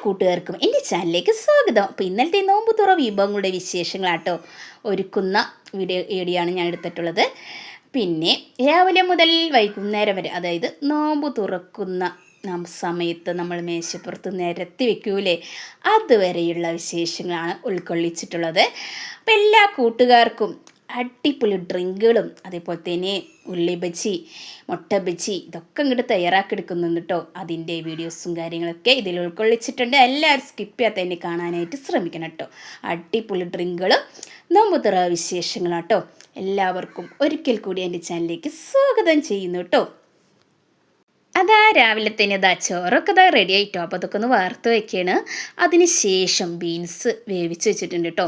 കൂട്ടുകാർക്കും എൻ്റെ ചാനലിലേക്ക് സ്വാഗതം. അപ്പോൾ ഇന്നലത്തെ നോമ്പ് തുറ വിഭവങ്ങളുടെ വിശേഷങ്ങളാട്ടോ ഒരുക്കുന്ന വീഡിയോയാണ് ഞാൻ എടുത്തിട്ടുള്ളത്. പിന്നെ രാവിലെ മുതൽ വൈകുന്നേരം വരെ, അതായത് നോമ്പ് തുറക്കുന്ന സമയത്ത് നമ്മൾ മേശപ്പുറത്ത് നിരത്തി വെക്കൂലേ, അതുവരെയുള്ള വിശേഷങ്ങളാണ് ഉൾക്കൊള്ളിച്ചിട്ടുള്ളത്. അപ്പോൾ എല്ലാ കൂട്ടുകാർക്കും അടിപൊളി ഡ്രിങ്കുകളും അതേപോലെ തന്നെ ഉള്ളി ബജി, മുട്ട ബജി ഇതൊക്കെ ഇങ്ങോട്ട് തയ്യാറാക്കിയെടുക്കുന്നുണ്ട് കേട്ടോ. അതിൻ്റെ വീഡിയോസും കാര്യങ്ങളൊക്കെ ഇതിൽ ഉൾക്കൊള്ളിച്ചിട്ടുണ്ട്. എല്ലാവരും സ്കിപ്പ് ചെയ്യാത്ത തന്നെ കാണാനായിട്ട് ശ്രമിക്കണം കേട്ടോ. അടിപൊളി ഡ്രിങ്കുകളും നോമ്പുതുറ വിശേഷങ്ങളാട്ടോ. എല്ലാവർക്കും ഒരിക്കൽ കൂടി എൻ്റെ ചാനലിലേക്ക് സ്വാഗതം ചെയ്യുന്നു കേട്ടോ. അതാ രാവിലെ തന്നെ ചോറൊക്കെ റെഡി ആയിട്ടോ. അപ്പോൾ അതൊക്കെ ഒന്ന് വാർത്ത് വയ്ക്കുകയാണ്. അതിന് ശേഷം ബീൻസ് വേവിച്ച് വെച്ചിട്ടുണ്ട് കേട്ടോ.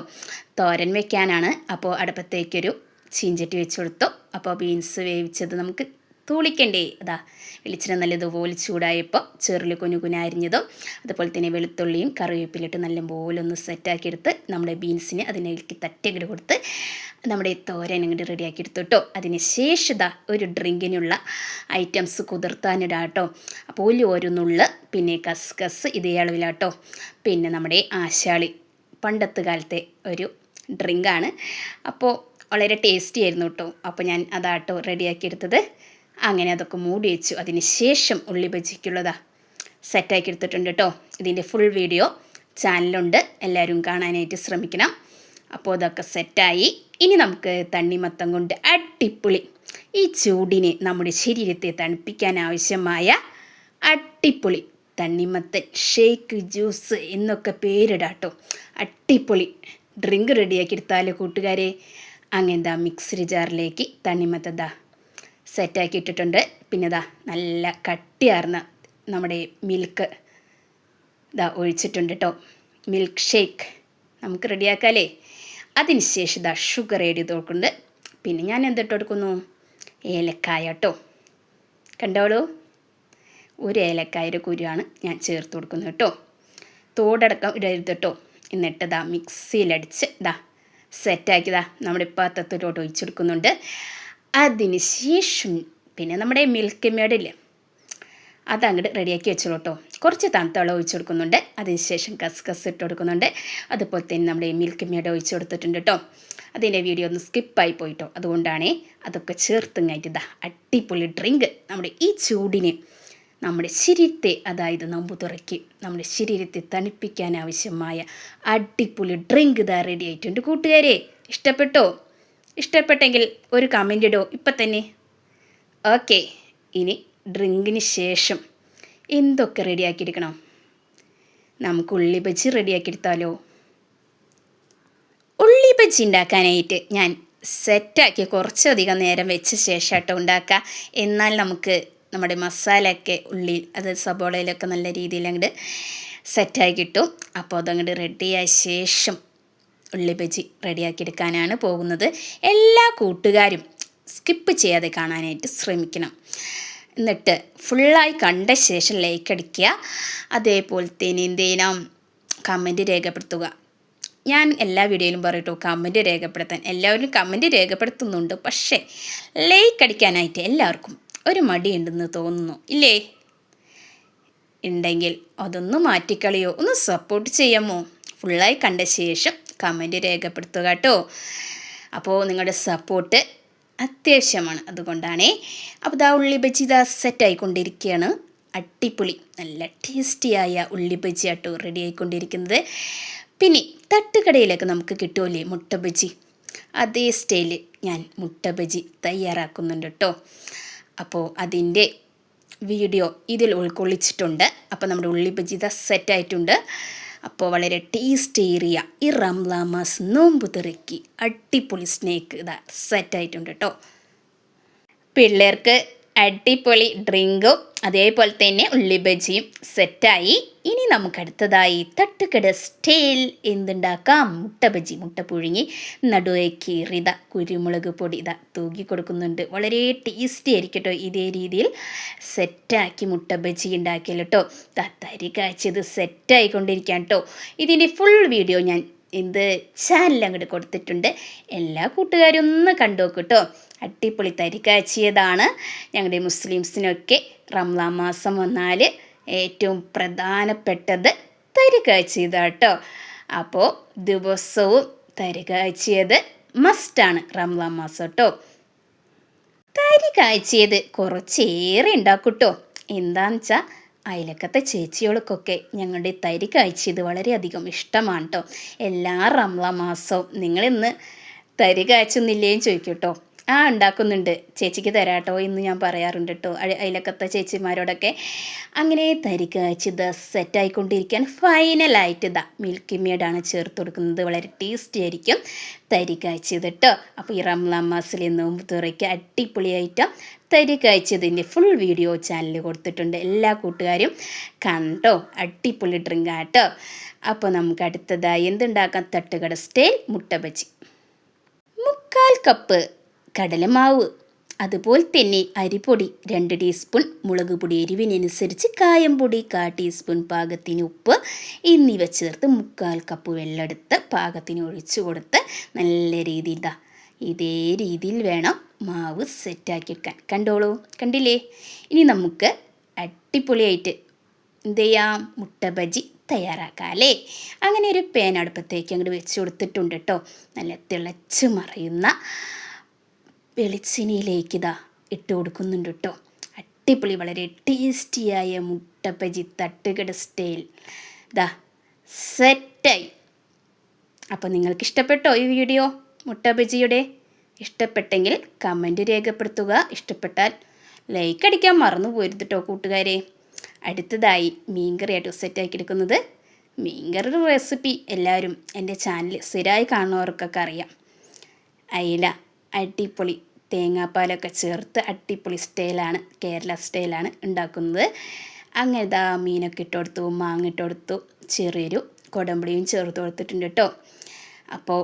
തോരൻ വെക്കാനാണ്. അപ്പോൾ അടുപ്പത്തേക്കൊരു ചീഞ്ചട്ടി വെച്ച് കൊടുത്തു. അപ്പോൾ ബീൻസ് വേവിച്ചത് നമുക്ക് തൂളിക്കണ്ടേ. അതാ വെളിച്ചെണ്ണ നല്ലതുപോലെ ചൂടായപ്പോൾ ചെറുള്ളി കുനുകുന അരിഞ്ഞതും അതുപോലെ തന്നെ വെളുത്തുള്ളിയും കറിവേപ്പിലിട്ട് നല്ലപോലെ ഒന്ന് സെറ്റാക്കിയെടുത്ത് നമ്മുടെ ബീൻസിന് അതിലേക്ക് തട്ടിയങ്ങോട്ട് കൊടുത്ത് നമ്മുടെ തോരൻ അങ്ങോട്ട് റെഡിയാക്കി എടുത്തു കേട്ടോ. അതിന് ശേഷം ഒരു ഡ്രിങ്കിനുള്ള ഐറ്റംസ് കുതിർത്താനിടാം കേട്ടോ. അപ്പോൾ ഒരു നുള്ള്, പിന്നെ കസ്കസ് ഇതേ അളവിലാട്ടോ, പിന്നെ നമ്മുടെ ആശാളി പണ്ടത്തെ കാലത്തെ ഒരു ഡ്രിങ്കാണ്. അപ്പോൾ വളരെ ടേസ്റ്റി ആയിരുന്നു കേട്ടോ. അപ്പോൾ ഞാൻ അതാട്ടോ റെഡിയാക്കി എടുത്തത്. അങ്ങനെ അതൊക്കെ മൂടി വെച്ചു. അതിന് ശേഷം ഉള്ളി ബജിക്കുള്ളതാ സെറ്റാക്കി എടുത്തിട്ടുണ്ട് കേട്ടോ. ഇതിൻ്റെ ഫുൾ വീഡിയോ ചാനലുണ്ട്, എല്ലാവരും കാണാനായിട്ട് ശ്രമിക്കണം. അപ്പോൾ അതൊക്കെ സെറ്റായി. ഇനി നമുക്ക് തണ്ണിമത്തം കൊണ്ട് അടിപൊളി ഈ ചൂടിനെ നമ്മുടെ ശരീരത്തെ തണുപ്പിക്കാൻ ആവശ്യമായ അടിപൊളി തണ്ണിമത്തൻ ഷേക്ക്, ജ്യൂസ് എന്നൊക്കെ പേരിടാട്ടോ. അടിപൊളി ഡ്രിങ്ക് റെഡിയാക്കി എടുത്താലോ കൂട്ടുകാരെ. അങ്ങനെന്താ മിക്സറി ജാറിലേക്ക് തണ്ണിമത്തം സെറ്റാക്കി ഇട്ടിട്ടുണ്ട്. പിന്നെ നല്ല കട്ടിയാർന്ന നമ്മുടെ മിൽക്ക് ഒഴിച്ചിട്ടുണ്ട് കേട്ടോ. മിൽക്ക് ഷേക്ക് നമുക്ക് റെഡിയാക്കാമല്ലേ. അതിന് ശേഷം ഷുഗർ ആഡ് ചെയ്ത് കൊടുക്കുന്നുണ്ട്. പിന്നെ ഞാൻ എന്തിട്ട് കൊടുക്കുന്നു, ഏലക്കായ കേട്ടോ. കണ്ടോളൂ, ഒരു ഏലക്കായുടെ കുരുവാണ് ഞാൻ ചേർത്ത് കൊടുക്കുന്നത് കേട്ടോ. തോടടക്കം ഇടരുത് കേട്ടോ. എന്നിട്ട് മിക്സിയിലടിച്ച് സെറ്റാക്കി നമ്മുടെ പാത്രത്തിലോട്ട് ഒഴിച്ചെടുക്കുന്നുണ്ട്. അതിന് ശേഷം പിന്നെ നമ്മുടെ മിൽക്ക് മേഡില്ലേ, അതങ്ങോട്ട് റെഡിയാക്കി വെച്ചോളൂ കേട്ടോ. കുറച്ച് തണുത്ത വെള്ളം ഒഴിച്ചു കൊടുക്കുന്നുണ്ട്. അതിന് ശേഷം കസ്കസ് ഇട്ട് കൊടുക്കുന്നുണ്ട്. അതുപോലെ തന്നെ നമ്മുടെ മിൽക്ക് മേഡ് ഒഴിച്ചു കൊടുത്തിട്ടുണ്ട് കേട്ടോ. അതിൻ്റെ വീഡിയോ ഒന്ന് സ്കിപ്പായി പോയിട്ടോ. അതുകൊണ്ടാണ് അതൊക്കെ ചേർത്തുങ്ങായിട്ട് അടിപൊളി ഡ്രിങ്ക് നമ്മുടെ ഈ ചൂടിന് നമ്മുടെ ശരീരത്തെ, അതായത് നോമ്പ് തുറയ്ക്ക് നമ്മുടെ ശരീരത്തെ തണുപ്പിക്കാൻ ആവശ്യമായ അടിപൊളി ഡ്രിങ്ക് റെഡി ആയിട്ടുണ്ട് കൂട്ടുകാരെ. ഇഷ്ടപ്പെട്ടോ? ഇഷ്ടപ്പെട്ടെങ്കിൽ ഒരു കമൻ്റ് ഇടോ ഇപ്പം തന്നെ. ഓക്കെ, ഇനി ഡ്രിങ്കിന് ശേഷം എന്തൊക്കെ റെഡിയാക്കിയെടുക്കണം, നമുക്ക് ഉള്ളി ബജി റെഡിയാക്കിയെടുത്താലോ. ഉള്ളി ബജി ഉണ്ടാക്കാനായിട്ട് ഞാൻ സെറ്റാക്കി കുറച്ചധികം നേരം വെച്ച ശേഷം കേട്ടോ ഉണ്ടാക്കുക. എന്നാൽ നമുക്ക് നമ്മുടെ മസാലയൊക്കെ ഉള്ളിൽ, അതായത് സബോളയിലൊക്കെ നല്ല രീതിയിൽ അങ്ങോട്ട് സെറ്റായി കിട്ടും. അപ്പോൾ അതങ്ങോട്ട് റെഡിയായ ശേഷം ഉള്ളി ബജി റെഡിയാക്കിയെടുക്കാനാണ് പോകുന്നത്. എല്ലാ കൂട്ടുകാരും സ്കിപ്പ് ചെയ്യാതെ കാണാനായിട്ട് ശ്രമിക്കണം. എന്നിട്ട് ഫുള്ളായി കണ്ട ശേഷം ലൈക്ക് അടിക്കുക. അതേപോലെ തന്നെ എന്തെങ്കിലും കമൻറ്റ് രേഖപ്പെടുത്തുക. ഞാൻ എല്ലാ വീഡിയോയിലും പറയട്ടോ കമൻറ്റ് രേഖപ്പെടുത്താൻ. എല്ലാവരും കമൻറ്റ് രേഖപ്പെടുത്തുന്നുണ്ട്, പക്ഷേ ലൈക്ക് അടിക്കാനായിട്ട് എല്ലാവർക്കും ഒരു മടിയുണ്ടെന്ന് തോന്നുന്നു, ഇല്ലേ? ഉണ്ടെങ്കിൽ അതൊന്ന് മാറ്റിക്കളിയോ, ഒന്ന് സപ്പോർട്ട് ചെയ്യാമോ? ഫുള്ളായി കണ്ട ശേഷം കമൻറ്റ് രേഖപ്പെടുത്തുക കേട്ടോ. അപ്പോൾ നിങ്ങളുടെ സപ്പോർട്ട് അത്യാവശ്യമാണ്, അതുകൊണ്ടാണേ. അപ്പോൾ ഉള്ളി ബജി സെറ്റായിക്കൊണ്ടിരിക്കുകയാണ്. അടിപൊളി നല്ല ടേസ്റ്റിയായ ഉള്ളി ബജി ആട്ടോ റെഡി ആയിക്കൊണ്ടിരിക്കുന്നത്. പിന്നെ തട്ടുകടയിലൊക്കെ നമുക്ക് കിട്ടുമല്ലേ മുട്ട ബജി, അതേ സ്റ്റൈലിൽ ഞാൻ മുട്ട ബജി തയ്യാറാക്കുന്നുണ്ട് കേട്ടോ. അപ്പോൾ അതിൻ്റെ വീഡിയോ ഇതിൽ ഉൾക്കൊള്ളിച്ചിട്ടുണ്ട്. അപ്പോൾ നമ്മുടെ ഉള്ളി ബജി സെറ്റായിട്ടുണ്ട്. അപ്പോൾ വളരെ ടേസ്റ്റേറിയ ഈ റംസാൻ മാസം നോമ്പ് തുറക്കി അടിപൊളി സ്നേക്ക് സെറ്റായിട്ടുണ്ട് കേട്ടോ. പിള്ളേർക്ക് അടിപൊളി ഡ്രിങ്കും അതേപോലെ തന്നെ ഉള്ളി ബജിയും സെറ്റായി. ഇനി നമുക്ക് അടുത്തതായി തട്ടുകട സ്റ്റൈൽ എന്തുണ്ടാക്കാം, മുട്ട ബജി. മുട്ട പുഴുങ്ങി നടുവേ കീറിത കുരുമുളക് പൊടി തൂക്കി കൊടുക്കുന്നുണ്ട്. വളരെ ടേസ്റ്റി ആയിരിക്കും കേട്ടോ. ഇതേ രീതിയിൽ സെറ്റാക്കി മുട്ട ബജി ഉണ്ടാക്കിയല്ലോ കേട്ടോ. തരി കാച്ചത് സെറ്റായിക്കൊണ്ടിരിക്കാം കേട്ടോ. ഇതിൻ്റെ ഫുൾ വീഡിയോ ഞാൻ ചാനൽ അങ്ങോട്ട് കൊടുത്തിട്ടുണ്ട്. എല്ലാ കൂട്ടുകാരും ഒന്ന് കണ്ടു നോക്കൂ കേട്ടോ. അടിപൊളി തരി കാച്ചിയതാണ്. ഞങ്ങളുടെ മുസ്ലിംസിനൊക്കെ റംസാൻ മാസം വന്നാൽ ഏറ്റവും പ്രധാനപ്പെട്ടത് തരി കാച്ചിയതാട്ടോ. അപ്പോൾ ദിവസവും തരി കാച്ചിയത് മസ്റ്റാണ് റംസാൻ മാസം കേട്ടോ. തരി കാച്ചിയത് കുറച്ചേറെ ഉണ്ടാക്കൂട്ടോ. എന്താണെന്ന് വെച്ചാൽ അയലക്കത്തെ ചേച്ചികൾക്കൊക്കെ ഞങ്ങളുടെ തരി കാച്ചിയത് വളരെയധികം ഇഷ്ടമാണ് കേട്ടോ. എല്ലാ റംസാൻ മാസവും നിങ്ങളിന്ന് തരി കാച്ചുന്നില്ലേന്ന് ചോദിക്കും കേട്ടോ. ഉണ്ടാക്കുന്നുണ്ട്, ചേച്ചിക്ക് തരാട്ടോ എന്ന് ഞാൻ പറയാറുണ്ട് കേട്ടോ അയലക്കത്തെ ചേച്ചിമാരോടൊക്കെ. അങ്ങനെ തരി കാച്ചിത് സെറ്റായിക്കൊണ്ടിരിക്കാൻ ഫൈനലായിട്ട് മിൽക്കി മേഡാണ് ചേർത്ത് കൊടുക്കുന്നത്. വളരെ ടേസ്റ്റി ആയിരിക്കും തരി കാച്ചിയത് കേട്ടോ. അപ്പോൾ ഈ റംസാൻ മാസത്തിൽ നോമ്പ് തുറയ്ക്ക് അടിപൊളിയായിട്ട് തരി കാച്ചിയതിൻ്റെ ഫുൾ വീഡിയോ ചാനലിൽ കൊടുത്തിട്ടുണ്ട്. എല്ലാ കൂട്ടുകാരും കണ്ടോ, അടിപൊളി ഡ്രിങ്കാട്ടോ. അപ്പോൾ നമുക്ക് അടുത്തതായി എന്തുണ്ടാക്കാം? തട്ടുകട സ്റ്റൈൽ മുട്ട ബജി. 3/4 കപ്പ് കടലമാവ്, അതുപോലെ തന്നെ അരിപ്പൊടി 2 ടീസ്പൂൺ, മുളക് പൊടി എരിവിനനുസരിച്ച്, കായംപൊടി 1/4 ടീസ്പൂൺ, പാകത്തിന് ഉപ്പ് എന്നിവ ചേർത്ത് 3/4 കപ്പ് വെള്ളം എടുത്ത് പാകത്തിന് ഒഴിച്ചു കൊടുത്ത് നല്ല രീതിയിൽ ഇതേ രീതിയിൽ വേണം മാവ് സെറ്റാക്കി വെക്കാൻ. കണ്ടോളൂ, കണ്ടില്ലേ? ഇനി നമുക്ക് അടിപൊളിയായിട്ട് എന്ത് ചെയ്യാം? മുട്ട ബജി തയ്യാറാക്കാം അല്ലേ? അങ്ങനെ ഒരു പാൻ അടുപ്പത്തേക്ക് അങ്ങോട്ട് വെച്ച് കൊടുത്തിട്ടുണ്ട് കേട്ടോ. നല്ല തിളച്ച് മറിയുന്ന വെളിച്ചെണ്ണയിലേക്ക് ഇട്ട് കൊടുക്കുന്നുണ്ട് കേട്ടോ. അടിപൊളി വളരെ ടേസ്റ്റിയായ മുട്ട ബജി തട്ടുകട സ്റ്റൈൽ സെറ്റായി. അപ്പോൾ നിങ്ങൾക്ക് ഇഷ്ടപ്പെട്ടോ ഈ വീഡിയോ മുട്ട ബജിയുടെ? ഇഷ്ടപ്പെട്ടെങ്കിൽ കമൻറ്റ് രേഖപ്പെടുത്തുക. ഇഷ്ടപ്പെട്ടാൽ ലൈക്ക് അടിക്കാൻ മറന്നു പോരുത് കേട്ടോ കൂട്ടുകാരെ. അടുത്തതായി മീൻകറിയായിട്ട് സെറ്റാക്കി എടുക്കുന്നത്. മീൻകറി റെസിപ്പി എല്ലാവരും എൻ്റെ ചാനൽ സ്ഥിരമായി കാണുന്നവർക്കൊക്കെ അറിയാം. അയില അടിപൊളി തേങ്ങാപ്പാലൊക്കെ ചേർത്ത് അടിപൊളി സ്റ്റൈലാണ്, കേരള സ്റ്റൈലാണ് ഉണ്ടാക്കുന്നത്. അങ്ങനെ മീനൊക്കെ ഇട്ട് കൊടുത്തു, മാങ്ങ ഇട്ട് കൊടുത്തു, ചെറിയൊരു കൊടമ്പുളിയും ചേർത്ത് കൊടുത്തിട്ടുണ്ട് കേട്ടോ. അപ്പോൾ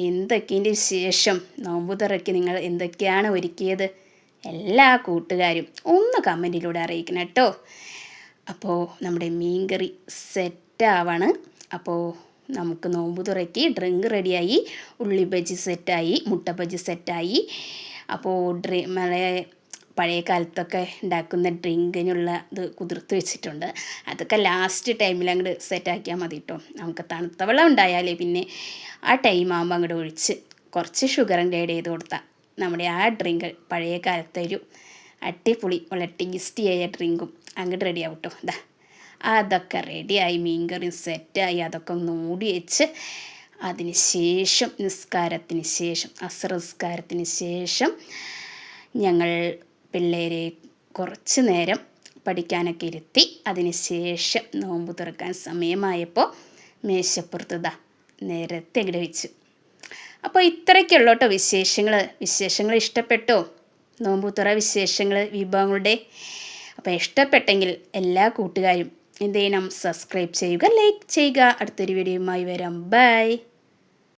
എന്തൊക്കെയതിൻ്റെ ശേഷം നോമ്പ് തുറയ്ക്ക് നിങ്ങൾ എന്തൊക്കെയാണ് ഒരുക്കിയത്? എല്ലാ കൂട്ടുകാരും ഒന്ന് കമൻറ്റിലൂടെ അറിയിക്കണം കേട്ടോ. അപ്പോൾ നമ്മുടെ മീൻകറി സെറ്റാവാണ്. അപ്പോൾ നമുക്ക് നോമ്പ് തുറയ്ക്ക് ഡ്രിങ്ക് റെഡിയായി, ഉള്ളി ബജി സെറ്റായി, മുട്ട ബജി സെറ്റായി. അപ്പോൾ പഴയ കാലത്തൊക്കെ ഉണ്ടാക്കുന്ന ഡ്രിങ്കിനുള്ള ഇത് കുതിർത്ത് വെച്ചിട്ടുണ്ട്. അതൊക്കെ ലാസ്റ്റ് ടൈമിൽ അങ്ങോട്ട് സെറ്റാക്കിയാൽ മതി കേട്ടോ. നമുക്ക് തണുത്ത വെള്ളം ഉണ്ടായാലേ പിന്നെ ആ ടൈം ആകുമ്പോൾ അങ്ങോട്ട് ഒഴിച്ച് കുറച്ച് ഷുഗറും ആഡ് ചെയ്ത് കൊടുത്താൽ നമ്മുടെ ആ ഡ്രിങ്ക് പഴയ കാലത്തെ ഒരു അടിപൊളി വളരെ ടേസ്റ്റിയായ ഡ്രിങ്കും അങ്ങോട്ട് റെഡിയാവും കേട്ടോ. അതൊക്കെ റെഡിയായി, മീൻകറി സെറ്റായി, അതൊക്കെ ഒന്ന് മൂടി വെച്ച് അതിന് ശേഷം നിസ്കാരത്തിന് ശേഷം അസ്ർ നിസ്കാരത്തിന് ശേഷം ഞങ്ങൾ പിള്ളേരെ കുറച്ച് നേരം പഠിക്കാനൊക്കെ ഇരുത്തി. അതിന് ശേഷം നോമ്പ് തുറക്കാൻ സമയമായപ്പോൾ മേശപ്പുറത്ത് നേരത്തെ ഇങ്ങോട്ട് വെച്ചു. അപ്പോൾ ഇത്രയൊക്കെയുള്ളൂ കേട്ടോ വിശേഷങ്ങൾ ഇഷ്ടപ്പെട്ടോ? നോമ്പ് തുറ വിശേഷങ്ങൾ വിഭവങ്ങളുടെ. അപ്പോൾ ഇഷ്ടപ്പെട്ടെങ്കിൽ എല്ലാ കൂട്ടുകാരും എന്ത് ചെയ്യണം? സബ്സ്ക്രൈബ് ചെയ്യുക, ലൈക്ക് ചെയ്യുക. അടുത്തൊരു വീഡിയോയുമായി വരാം. ബൈ.